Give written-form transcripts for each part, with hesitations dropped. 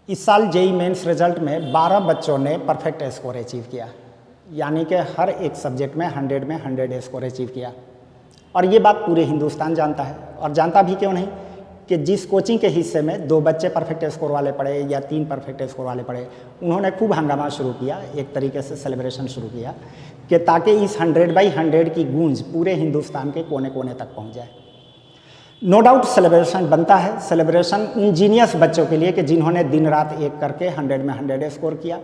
इस साल JEE mains result में 12 बच्चों ने परफेक्ट स्कोर अचीव किया, यानी कि हर एक सब्जेक्ट में 100 स्कोर अचीव किया। और ये बात पूरे हिंदुस्तान जानता है, और जानता भी क्यों नहीं कि जिस कोचिंग के हिस्से में 2 बच्चे परफेक्ट स्कोर वाले पढ़े या 3 परफेक्ट स्कोर वाले पढ़े, उन्होंने खूब हंगामा शुरू किया, एक तरीके से सेलिब्रेशन शुरू किया कि ताकि इस 100/100 की गूंज पूरे हिंदुस्तान के कोने कोने तक पहुँच जाए। नो डाउट सेलिब्रेशन बनता है, सेलिब्रेशन उन जीनियस बच्चों के लिए कि जिन्होंने दिन रात एक करके 100 में 100 स्कोर किया,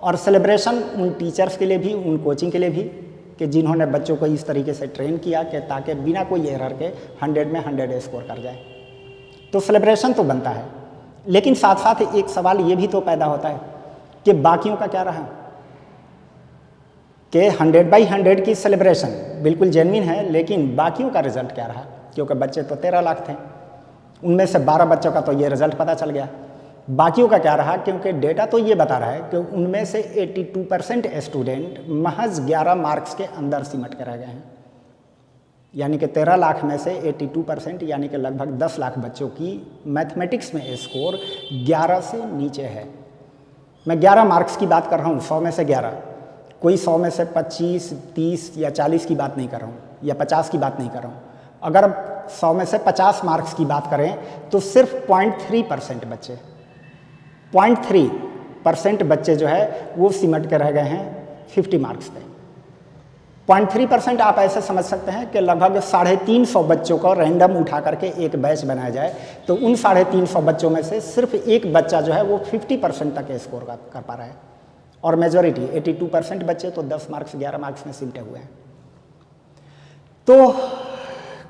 और सेलिब्रेशन उन टीचर्स के लिए भी, उन कोचिंग के लिए भी कि जिन्होंने बच्चों को इस तरीके से ट्रेन किया कि ताकि बिना कोई एरर के 100 में 100 स्कोर कर जाए। तो सेलिब्रेशन तो बनता है, लेकिन साथ साथ एक सवाल ये भी तो पैदा होता है कि बाकियों का क्या रहा, कि 100/100 की सेलिब्रेशन बिल्कुल जेन्युइन है, लेकिन बाकियों का रिजल्ट क्या रहा, क्योंकि बच्चे तो 13 लाख थे, उनमें से 12 बच्चों का तो ये रिजल्ट पता चल गया। बाकियों का क्या रहा, क्योंकि डेटा तो ये बता रहा है कि उनमें से 82% स्टूडेंट महज 11 मार्क्स के अंदर सिमट के रह गए हैं, यानी कि 13 लाख में से 82% यानी कि लगभग 10 लाख बच्चों की मैथमेटिक्स में स्कोर 11 से नीचे है। मैं 11 मार्क्स की बात कर रहा हूँ, 100 में से 11, कोई 100 में से 25, 30 या 40 की बात नहीं कर रहा हूँ, या 50 की बात नहीं कर रहा हूँ। अगर 100 में से 50 मार्क्स की बात करें तो सिर्फ 0.3% बच्चे, 0.3% बच्चे जो है वो सिमट के रह गए हैं 50 मार्क्स पे। 0.3% आप ऐसे समझ सकते हैं कि लगभग 350 बच्चों को रैंडम उठा करके एक बैच बनाया जाए तो उन 350 बच्चों में से सिर्फ एक बच्चा जो है वो 50% तक स्कोर कर पा रहा है, और मेजॉरिटी 82% बच्चे तो 10 मार्क्स 11 मार्क्स में सिमटे हुए हैं। तो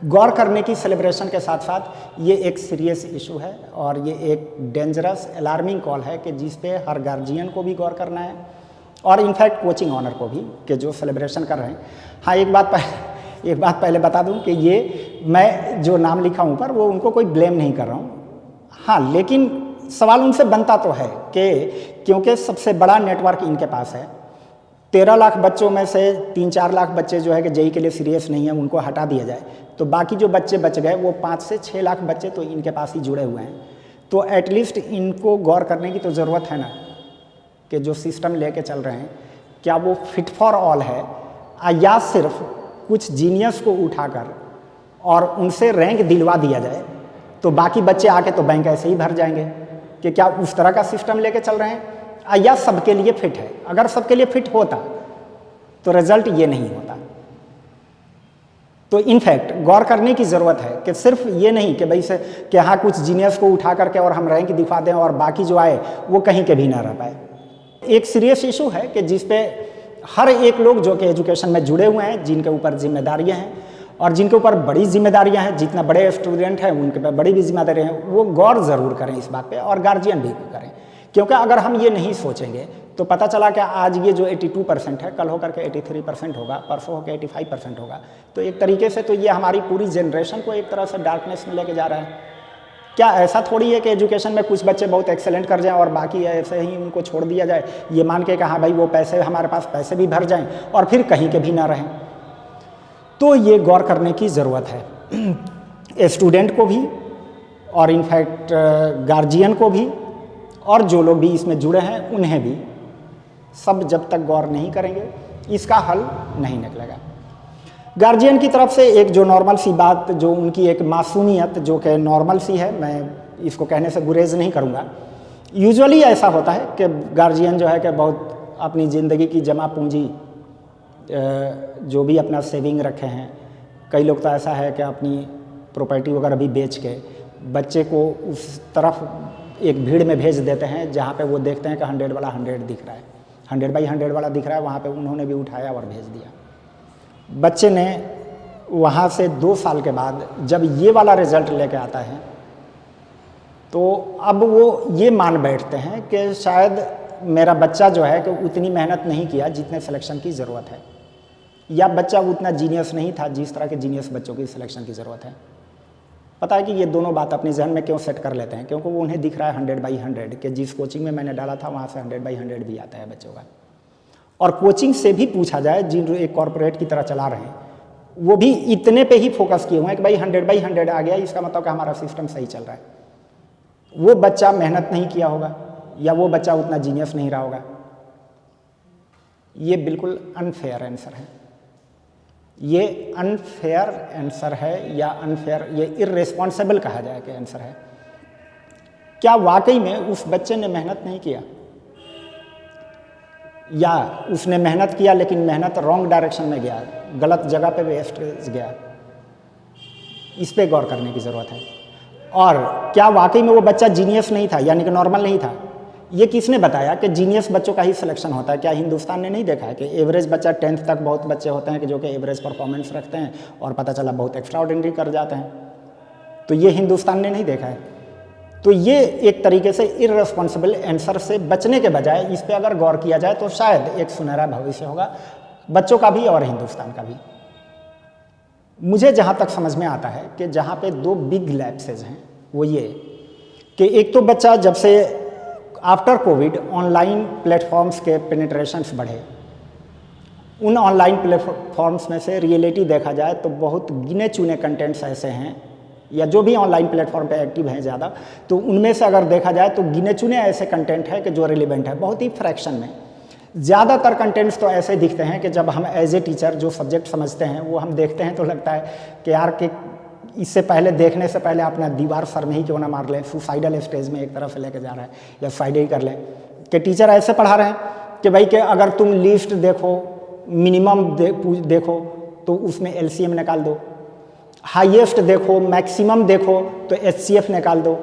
गौर करने की सेलिब्रेशन के साथ साथ ये एक सीरियस इशू है, और ये एक डेंजरस अलार्मिंग कॉल है कि जिस पे हर गार्जियन को भी गौर करना है, और इनफैक्ट कोचिंग ऑनर को भी, कि जो सेलिब्रेशन कर रहे हैं। हाँ, एक बात पहले बता दूं कि ये मैं जो नाम लिखा हूँ ऊपर, वो उनको कोई ब्लेम नहीं कर रहा हूँ। हाँ, लेकिन सवाल उनसे बनता तो है कि क्योंकि सबसे बड़ा नेटवर्क इनके पास है, 13 लाख बच्चों में से 3-4 लाख बच्चे जो है कि जेई के लिए सीरियस नहीं है, उनको हटा दिया जाए तो बाकी जो बच्चे बच गए वो 5 से 6 लाख बच्चे तो इनके पास ही जुड़े हुए हैं। तो एटलीस्ट इनको गौर करने की तो ज़रूरत है ना कि जो सिस्टम लेके चल रहे हैं क्या वो फिट फॉर ऑल है, या सिर्फ कुछ जीनियस को उठाकर और उनसे रैंक दिलवा दिया जाए तो बाकी बच्चे आके तो बैंक ऐसे ही भर जाएंगे, कि क्या उस तरह का सिस्टम लेके चल रहे हैं, या सबके लिए फिट है। अगर सबके लिए फिट होता तो रिजल्ट ये नहीं होता। तो इनफैक्ट गौर करने की ज़रूरत है कि सिर्फ ये नहीं कि भाई से कि हाँ कुछ जीनियस को उठा करके और हम रैंक दिखा दें और बाकी जो आए वो कहीं के भी ना रह पाए। एक सीरियस इशू है कि जिस पे हर एक लोग जो कि एजुकेशन में जुड़े हुए हैं, जिनके ऊपर जिम्मेदारियां हैं और जिनके ऊपर बड़ी जिम्मेदारियां हैं, जितना बड़े स्टूडेंट हैं उनके पे बड़ी भी जिम्मेदारियां हैं, वो गौर ज़रूर करें इस बात पे, और गार्जियन भी करें। क्योंकि अगर हम ये नहीं सोचेंगे तो पता चला कि आज ये जो 82% है कल होकर के 83% होगा, परसों होकर 85% होगा। तो एक तरीके से तो ये हमारी पूरी जनरेशन को एक तरह से डार्कनेस में लेके जा रहा है। क्या ऐसा थोड़ी है कि एजुकेशन में कुछ बच्चे बहुत एक्सेलेंट कर जाएं और बाकी ऐसे ही उनको छोड़ दिया जाए, ये मान के कहा भाई वो पैसे हमारे पास पैसे भी भर जाएं और फिर कहीं के भी ना रहें। तो ये गौर करने की ज़रूरत है स्टूडेंट को भी, और इनफैक्ट गार्जियन को भी, और जो लोग भी इसमें जुड़े हैं उन्हें भी। सब जब तक गौर नहीं करेंगे इसका हल नहीं निकलेगा। गार्जियन की तरफ से एक जो नॉर्मल सी बात, जो उनकी एक मासूमियत जो कि नॉर्मल सी है, मैं इसको कहने से गुरेज नहीं करूँगा। यूजुअली ऐसा होता है कि गार्जियन जो है कि बहुत अपनी ज़िंदगी की जमा पूंजी जो भी अपना सेविंग रखे हैं, कई लोग तो ऐसा है कि अपनी प्रॉपर्टी वगैरह भी बेच के बच्चे को उस तरफ एक भीड़ में भेज देते हैं जहाँ पे वो देखते हैं कि 100 वाला 100 दिख रहा है, 100/100 वाला दिख रहा है, वहाँ पे उन्होंने भी उठाया और भेज दिया। बच्चे ने वहाँ से 2 साल के बाद जब ये वाला रिज़ल्ट लेके आता है तो अब वो ये मान बैठते हैं कि शायद मेरा बच्चा जो है कि उतनी मेहनत नहीं किया जितने सिलेक्शन की ज़रूरत है, या बच्चा उतना जीनियस नहीं था जिस तरह के जीनियस बच्चों की सिलेक्शन की ज़रूरत है। पता है कि ये दोनों बात अपने जहन में क्यों सेट कर लेते हैं, क्योंकि वो उन्हें दिख रहा है 100/100 कि जिस कोचिंग में मैंने डाला था वहाँ से 100/100 भी आता है बच्चों का। और कोचिंग से भी पूछा जाए, जिन एक कॉरपोरेट की तरह चला रहे हैं, वो भी इतने पे ही फोकस किए हुए हैं कि भाई 100/100 आ गया, इसका मतलब कि हमारा सिस्टम सही चल रहा है। वो बच्चा मेहनत नहीं किया होगा, या वो बच्चा उतना जीनियस नहीं रहा होगा। ये बिल्कुल अनफेयर आंसर है, ये अनफेयर आंसर है या अनफेयर, ये इर्रेस्पॉन्सिबल कहा जाए कि आंसर है। क्या वाकई में उस बच्चे ने मेहनत नहीं किया, या उसने मेहनत किया लेकिन मेहनत रॉन्ग डायरेक्शन में गया, गलत जगह पे वेस्टेज गया? इस पे गौर करने की ज़रूरत है। और क्या वाकई में वो बच्चा जीनियस नहीं था, यानी कि नॉर्मल नहीं था? ये किसने बताया कि जीनियस बच्चों का ही सिलेक्शन होता है? क्या हिंदुस्तान ने नहीं देखा है कि एवरेज बच्चा 10th तक बहुत बच्चे होते हैं कि जो कि एवरेज परफॉर्मेंस रखते हैं और पता चला बहुत एक्स्ट्राऑर्डिनरी कर जाते हैं? तो ये हिंदुस्तान ने नहीं देखा है। तो ये एक तरीके से इर्रेस्पॉन्सिबल आंसर से बचने के बजाय इस पे अगर गौर किया जाए तो शायद एक सुनहरा भविष्य होगा बच्चों का भी और हिंदुस्तान का भी। मुझे जहाँ तक समझ में आता है कि जहाँ पे दो बिग लैप्सेज हैं वो ये कि एक तो बच्चा जब से आफ्टर कोविड ऑनलाइन प्लेटफॉर्म्स के पेनिट्रेशंस बढ़े, उन ऑनलाइन प्लेटफॉर्म्स में से रियलिटी देखा जाए तो बहुत गिने चुने कंटेंट्स ऐसे हैं, या जो भी ऑनलाइन प्लेटफॉर्म पे एक्टिव हैं ज़्यादा, तो उनमें से अगर देखा जाए तो गिने चुने ऐसे कंटेंट है कि जो रिलेवेंट है, बहुत ही फ्रैक्शन में। ज़्यादातर कंटेंट्स तो ऐसे दिखते हैं कि जब हम एज ए टीचर जो सब्जेक्ट समझते हैं वो हम देखते हैं तो लगता है कि यार कि इससे पहले देखने से पहले अपना दीवार सर में ही क्यों ना मार लें, सुसाइडल स्टेज में एक तरफ से लेके जा रहा है, या सुसाइड ही कर लें। कि टीचर ऐसे पढ़ा रहे हैं कि भाई कि अगर तुम लिस्ट देखो, मिनिमम देखो तो उसमें LCM निकाल दो, हाईएस्ट देखो, मैक्सिमम देखो तो HCF निकाल दो।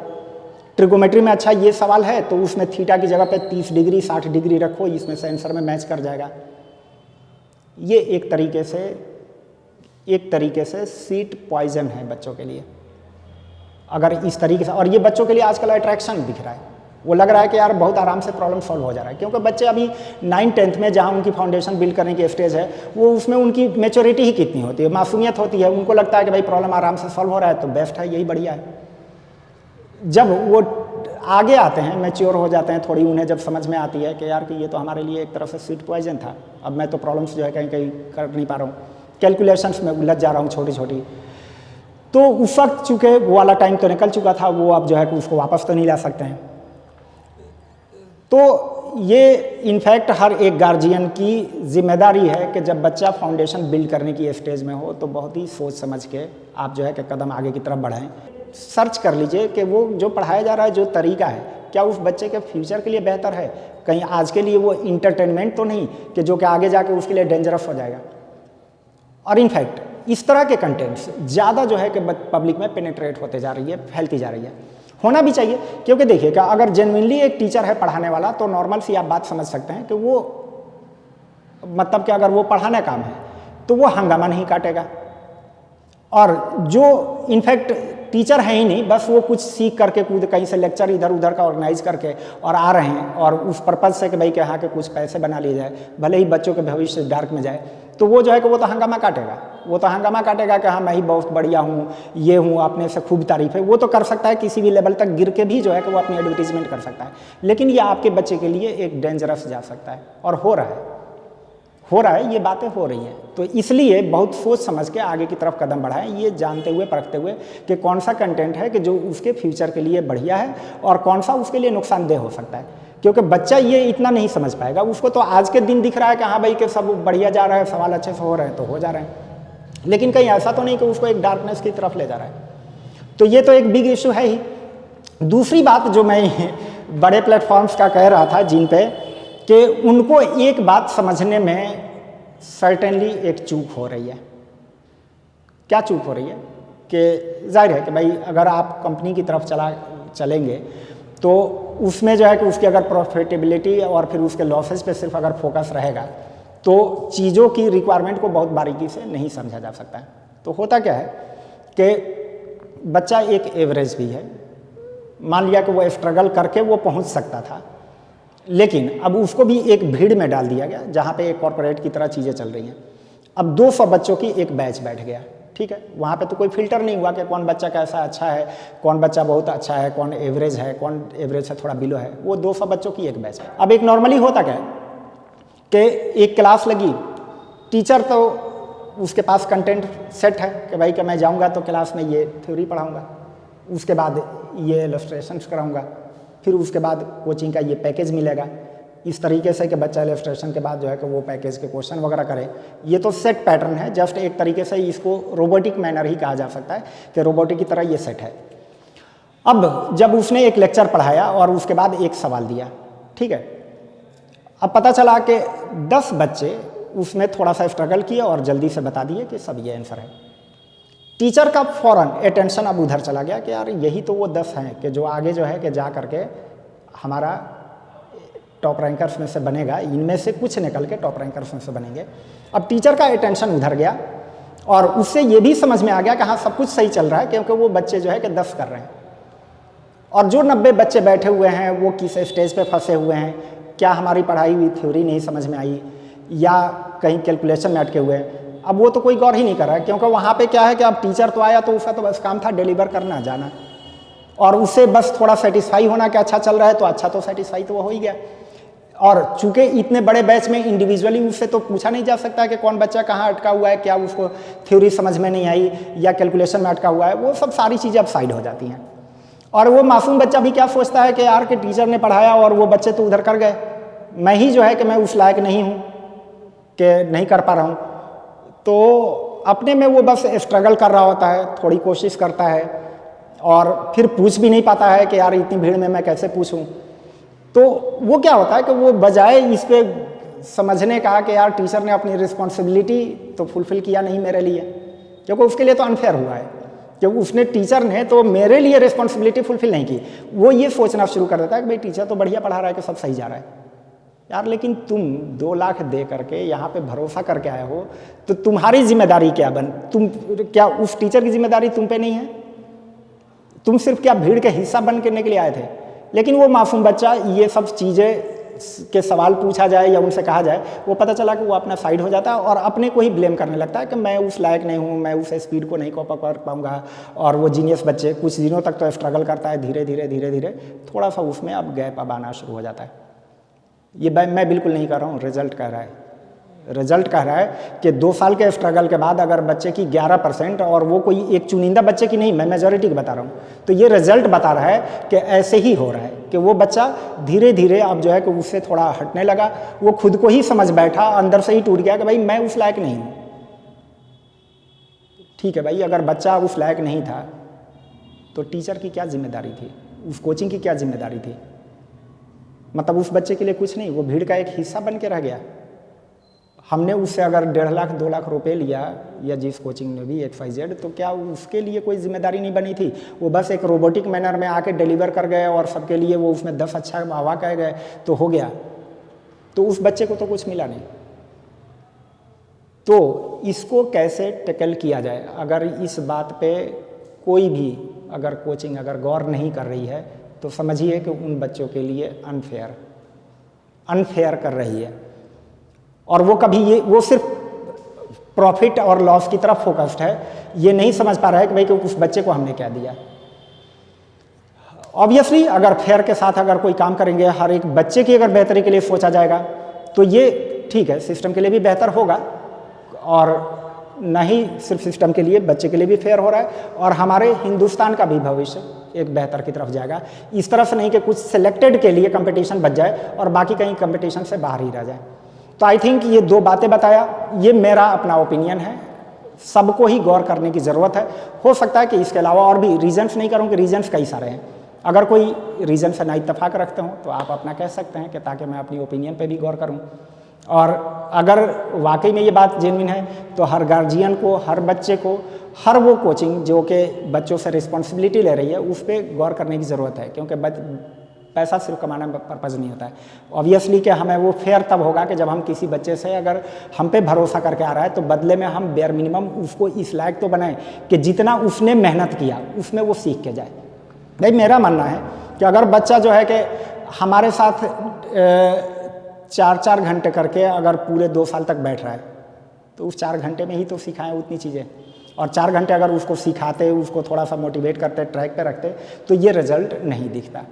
ट्रिगोमेट्री में अच्छा ये सवाल है तो उसमें थीटा की जगह पे 30 डिग्री 60 डिग्री रखो, इसमें से आंसर में मैच कर जाएगा। ये एक तरीके से सीट पॉइजन है बच्चों के लिए, अगर इस तरीके से। और ये बच्चों के लिए आजकल अट्रैक्शन दिख रहा है, वो लग रहा है कि यार बहुत आराम से प्रॉब्लम सॉल्व हो जा रहा है, क्योंकि बच्चे अभी 9th-10th में जहाँ उनकी फाउंडेशन बिल्ड करने की स्टेज है वो उसमें उनकी मैच्योरिटी ही कितनी होती है, मासूमियत होती है। उनको लगता है कि भाई प्रॉब्लम आराम से सॉल्व हो रहा है तो बेस्ट है, यही बढ़िया है। जब वो आगे आते हैं, मैच्योर हो जाते हैं थोड़ी, उन्हें जब समझ में आती है कि यार कि ये तो हमारे लिए एक तरफ से सीट पॉइजन था, अब मैं तो प्रॉब्लम्स जो है कहीं कहीं कर नहीं पा रहा हूँ, कैलकुलेशंस में उलझ जा रहा हूँ छोटी छोटी, तो उस वक्त चूँकि वो वाला टाइम तो निकल चुका था, वो अब जो है कि उसको वापस तो नहीं ला सकते हैं। तो ये इनफैक्ट हर एक गार्जियन की जिम्मेदारी है कि जब बच्चा फाउंडेशन बिल्ड करने की स्टेज में हो तो बहुत ही सोच समझ के आप जो है कि कदम आगे की तरफ बढ़ाएं। सर्च कर लीजिए कि वो जो पढ़ाया जा रहा है, जो तरीका है, क्या उस बच्चे के फ्यूचर के लिए बेहतर है, कहीं आज के लिए वो इंटरटेनमेंट तो नहीं कि जो कि आगे जाके उसके लिए डेंजरस हो जाएगा। और इनफैक्ट इस तरह के कंटेंट्स ज़्यादा जो है कि पब्लिक में पेनिट्रेट होते जा रही है, फैलती जा रही है। होना भी चाहिए, क्योंकि देखिएगा अगर जेन्युइनली एक टीचर है पढ़ाने वाला तो नॉर्मल सी आप बात समझ सकते हैं कि वो मतलब कि अगर वो पढ़ाने काम है तो वो हंगामा नहीं काटेगा। और जो इनफैक्ट टीचर है ही नहीं, बस वो कुछ सीख करके कूद कहीं से लेक्चर इधर उधर का ऑर्गेनाइज करके और आ रहे हैं और उस पर्पज़ से कि भाई कि हाँ के कुछ पैसे बना लिए जाए, भले ही बच्चों के भविष्य डार्क में जाए, तो वो जो है कि वो तो हंगामा काटेगा। वो तो हंगामा काटेगा कि हाँ मैं ही बहुत बढ़िया हूँ, ये हूँ, अपने से खूब तारीफ है। वो तो कर सकता है, किसी भी लेवल तक गिर के भी जो है कि वो अपनी एडवर्टीजमेंट कर सकता है, लेकिन ये आपके बच्चे के लिए एक डेंजरस जा सकता है। और हो रहा है, ये बातें हो रही हैं। तो इसलिए बहुत सोच समझ के आगे की तरफ कदम बढ़ाएं, ये जानते हुए परखते हुए कि कौन सा कंटेंट है कि जो उसके फ्यूचर के लिए बढ़िया है और कौन सा उसके लिए नुकसानदेह हो सकता है। क्योंकि बच्चा ये इतना नहीं समझ पाएगा, उसको तो आज के दिन दिख रहा है कि हाँ भाई कि सब बढ़िया जा रहा है, सवाल अच्छे से हो रहे हैं तो हो जा रहे हैं, लेकिन कहीं ऐसा तो नहीं कि उसको एक डार्कनेस की तरफ ले जा रहा है। तो ये तो एक बिग इशू है ही। दूसरी बात जो मैं बड़े प्लेटफॉर्म्स का कह रहा था जिन पे कि उनको एक बात समझने में सर्टेनली एक चूक हो रही है। क्या चूक हो रही है कि जाहिर है कि भाई अगर आप कंपनी की तरफ चलेंगे तो उसमें जो है कि उसकी अगर प्रॉफिटेबिलिटी और फिर उसके लॉसेज पे सिर्फ अगर फोकस रहेगा तो चीज़ों की रिक्वायरमेंट को बहुत बारीकी से नहीं समझा जा सकता है। तो होता क्या है कि बच्चा एक एवरेज भी है, मान लिया कि वो स्ट्रगल करके वो पहुंच सकता था, लेकिन अब उसको भी एक भीड़ में डाल दिया गया जहाँ पे एक कॉर्पोरेट की तरह चीज़ें चल रही हैं। अब 200 बच्चों की एक बैच बैठ गया, ठीक है, वहाँ पे तो कोई फिल्टर नहीं हुआ कि कौन बच्चा कैसा अच्छा है, कौन बच्चा बहुत अच्छा है, कौन एवरेज है, कौन एवरेज से थोड़ा बिलो है। वो 200 बच्चों की एक बैच है। अब एक नॉर्मली होता क्या है कि एक क्लास लगी, टीचर तो उसके पास कंटेंट सेट है कि भाई कि मैं जाऊँगा तो क्लास में ये थ्योरी पढ़ाऊँगा, उसके बाद ये इलस्ट्रेशंस कराऊँगा, फिर उसके बाद कोचिंग का ये पैकेज मिलेगा। इस तरीके से कि बच्चा इलस्ट्रेशन के बाद जो है कि वो पैकेज के क्वेश्चन वगैरह करे। ये तो सेट पैटर्न है, जस्ट एक तरीके से इसको रोबोटिक मैनर ही कहा जा सकता है कि रोबोटिक की तरह ये सेट है। अब जब उसने एक लेक्चर पढ़ाया और उसके बाद एक सवाल दिया, ठीक है, अब पता चला कि 10 बच्चे उसमें थोड़ा सा स्ट्रगल किए और जल्दी से बता दिए कि सब ये आंसर है। टीचर का फ़ौरन अटेंशन अब उधर चला गया कि यार यही तो वो 10 हैं कि जो आगे जो है कि जा करके हमारा टॉप रैंकर्स में से बनेगा, इनमें से कुछ निकल के टॉप रैंकर्स में से बनेंगे। अब टीचर का अटेंशन उधर गया और उससे ये भी समझ में आ गया कि हाँ सब कुछ सही चल रहा है, क्योंकि वो बच्चे जो है कि 10 कर रहे हैं और जो 90 बच्चे बैठे हुए हैं वो किस स्टेज पे फंसे हुए हैं, क्या हमारी पढ़ाई हुई थ्योरी नहीं समझ में आई या कहीं कैलकुलेशन में अटके हुए हैं। अब वो तो कोई गौर ही नहीं कर रहा है, क्योंकि वहाँ पे क्या है कि अब टीचर तो आया तो उसका तो बस काम था डिलीवर करना जाना, और उससे बस थोड़ा सेटिस्फाई होना कि अच्छा चल रहा है, तो अच्छा तो सेटिस्फाई तो वो हो ही गया। और चूंकि इतने बड़े बैच में इंडिविजुअली उससे तो पूछा नहीं जा सकता कि कौन बच्चा कहाँ अटका हुआ है, क्या उसको थ्योरी समझ में नहीं आई या कैलकुलेशन में अटका हुआ है, वो सब सारी चीज़ें अब साइड हो जाती हैं। और वो मासूम बच्चा भी क्या सोचता है कि यार कि टीचर ने पढ़ाया और वो बच्चे तो उधर कर गए, मैं ही जो है कि मैं उस लायक नहीं हूँ कि नहीं कर पा रहा हूँ। तो अपने में वो बस स्ट्रगल कर रहा होता है, थोड़ी कोशिश करता है और फिर पूछ भी नहीं पाता है कि यार इतनी भीड़ में मैं कैसे पूछूं। तो वो क्या होता है कि वो बजाय इस पे समझने का कि यार टीचर ने अपनी रिस्पॉन्सिबिलिटी तो फुलफिल किया नहीं मेरे लिए, क्योंकि उसके लिए तो अनफेयर हुआ है, क्योंकि उसने टीचर ने तो मेरे लिए रिस्पॉन्सिबिलिटी फुलफिल नहीं की। वो ये सोचना शुरू कर देता है कि भाई टीचर तो बढ़िया पढ़ा रहा है कि सब सही जा रहा है। यार लेकिन तुम 2 लाख दे करके यहाँ पे भरोसा करके आए हो, तो तुम्हारी जिम्मेदारी क्या तुम क्या उस टीचर की जिम्मेदारी तुम पे नहीं है? तुम सिर्फ क्या भीड़ के हिस्सा बन करने के लिए आए थे? लेकिन वो मासूम बच्चा ये सब चीज़ें के सवाल पूछा जाए या उनसे कहा जाए, वो पता चला कि वो अपना साइड हो जाता है और अपने को ही ब्लेम करने लगता है कि मैं उस लायक नहीं हूँ, मैं उस स्पीड को नहीं कॉप कर पाऊँगा। और वो जीनियस बच्चे कुछ दिनों तक तो स्ट्रगल करता है, धीरे धीरे थोड़ा सा उसमें अब गैप अब आना शुरू हो जाता है। ये मैं बिल्कुल नहीं कह रहा हूँ, रिजल्ट कह रहा है। रिजल्ट कह रहा है कि 2 साल के स्ट्रगल के बाद अगर बच्चे की 11% और वो कोई एक चुनिंदा बच्चे की नहीं, मैं मेजॉरिटी की बता रहा हूँ, तो ये रिजल्ट बता रहा है कि ऐसे ही हो रहा है कि वो बच्चा धीरे धीरे अब जो है कि उससे थोड़ा हटने लगा, वो खुद को ही समझ बैठा, अंदर से ही टूट गया कि भाई मैं उस लायक नहीं हूँ। ठीक है भाई, अगर बच्चा उस लायक नहीं था तो टीचर की क्या जिम्मेदारी थी, उस कोचिंग की क्या जिम्मेदारी थी? मतलब उस बच्चे के लिए कुछ नहीं, वो भीड़ का एक हिस्सा बन के रह गया। हमने उससे अगर 1.5 लाख 2 लाख रुपए लिया या जिस कोचिंग ने भी XYZ, तो क्या उसके लिए कोई जिम्मेदारी नहीं बनी थी? वो बस एक रोबोटिक मैनर में आके डिलीवर कर गए और सबके लिए वो उसमें 10 अच्छा वाह कह गए तो हो गया। तो उस बच्चे को तो कुछ मिला नहीं। तो इसको कैसे टैकल किया जाए? अगर इस बात पे कोई भी अगर कोचिंग अगर गौर नहीं कर रही है तो समझिए कि उन बच्चों के लिए अनफेयर कर रही है, और वो कभी वो सिर्फ प्रॉफिट और लॉस की तरफ फोकस्ड है, ये नहीं समझ पा रहा है कि भाई कि उस बच्चे को हमने क्या दिया। ऑब्वियसली अगर फेयर के साथ अगर कोई काम करेंगे, हर एक बच्चे की अगर बेहतरी के लिए सोचा जाएगा तो ये ठीक है, सिस्टम के लिए भी बेहतर होगा, और न ही सिर्फ सिस्टम के लिए, बच्चे के लिए भी फेयर हो रहा है और हमारे हिंदुस्तान का भी भविष्य एक बेहतर की तरफ जाएगा। इस तरह से नहीं कि कुछ सिलेक्टेड के लिए कंपटीशन बच जाए और बाकी कहीं कंपटीशन से बाहर ही रह जाए। तो आई थिंक ये 2 बातें बताया, ये मेरा अपना ओपिनियन है, सबको ही गौर करने की ज़रूरत है। हो सकता है कि इसके अलावा और भी रीजन्स नहीं करूँ कि रीजन्स कई सारे हैं, अगर कोई रीजन से ना इत्तेफाक रखते हो तो आप अपना कह सकते हैं कि ताकि मैं अपनी ओपिनियन पे भी गौर करूँ। और अगर वाकई में ये बात जेन्युइन है तो हर गार्जियन को, हर बच्चे को, हर वो कोचिंग जो कि बच्चों से रिस्पॉन्सिबिलिटी ले रही है उस पर गौर करने की ज़रूरत है, क्योंकि पैसा सिर्फ कमाना पर्पज़ नहीं होता है। ऑब्वियसली कि हमें वो फेयर तब होगा कि जब हम किसी बच्चे से अगर हम पे भरोसा करके आ रहा है तो बदले में हम बेयर मिनिमम उसको इस लायक तो बनाएं कि जितना उसने मेहनत किया उसमें वो सीख के जाए। भाई मेरा मानना है कि अगर बच्चा जो है कि हमारे साथ 4-4 घंटे करके अगर पूरे 2 साल तक बैठ रहा है तो उस 4 घंटे में ही तो सिखाएं उतनी चीज़ें, और 4 घंटे अगर उसको सिखाते, उसको थोड़ा सा मोटिवेट करते, ट्रैक पे रखते, तो ये रिजल्ट नहीं दिखता।